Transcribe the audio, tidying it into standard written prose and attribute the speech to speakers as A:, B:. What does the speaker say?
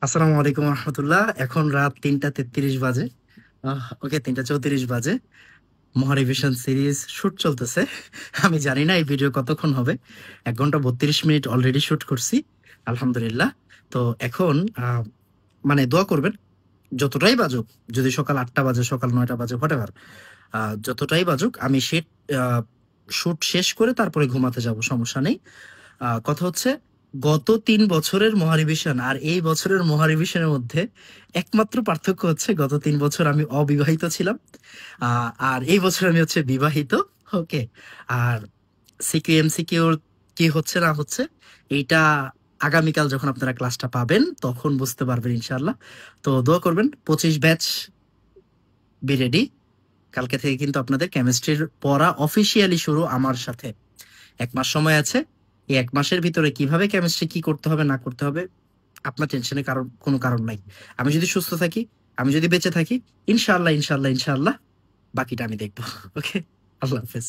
A: আসসালামু আলাইকুম রহমতুল্লাহ। এখন রাত 3টা 33 বাজে। ওকে, 3টা 34 বাজে। মহারিভিশন সিরিজ শুট চলতেছে। আমি জানি না এই ভিডিও কতক্ষণ হবে। 1 ঘন্টা 32 মিনিট অলরেডি শুট করছি, আলহামদুলিল্লাহ। তো এখন মানে দোয়া করবেন, যতটাই বাজুক, যদি সকাল 8টা বাজে, সকাল 9টা বাজে, হোয়াটএভার, যতটাই বাজুক, আমি শুট শেষ করে তারপরে ঘুমাতে যাব, সমস্যা নেই। কথা হচ্ছে, গত 3 বছরের মহারিভিশন আর এই বছরের মহারিভিশনের মধ্যে একমাত্র পার্থক্য হচ্ছে, গত 3 বছর আমি অবিবাহিত ছিলাম, আর এই বছর আমি হচ্ছে বিবাহিত। ওকে। আর সিকিউ এমসিকিউর কি হচ্ছে না হচ্ছে, এইটা আগামীকাল যখন আপনারা ক্লাসটা পাবেন তখন বুঝতে পারবেন ইনশাল্লাহ। তো দোয়া করবেন, 25 ব্যাচ বি রেডি। কালকে থেকে কিন্তু আপনাদের কেমিস্ট্রির পড়া অফিসিয়ালি শুরু আমার সাথে। 1 মাস সময় আছে। এই 1 মাসের ভিতরে কিভাবে কেমিস্ট্রি কি করতে হবে না করতে হবে, আপনার টেনশনের কোনো কারণ নাই। আমি যদি সুস্থ থাকি, আমি যদি বেঁচে থাকি, ইনশাআল্লাহ ইনশাআল্লাহ ইনশাআল্লাহ বাকিটা আমি দেখবো। ওকে। আল্লাহ হাফেজ।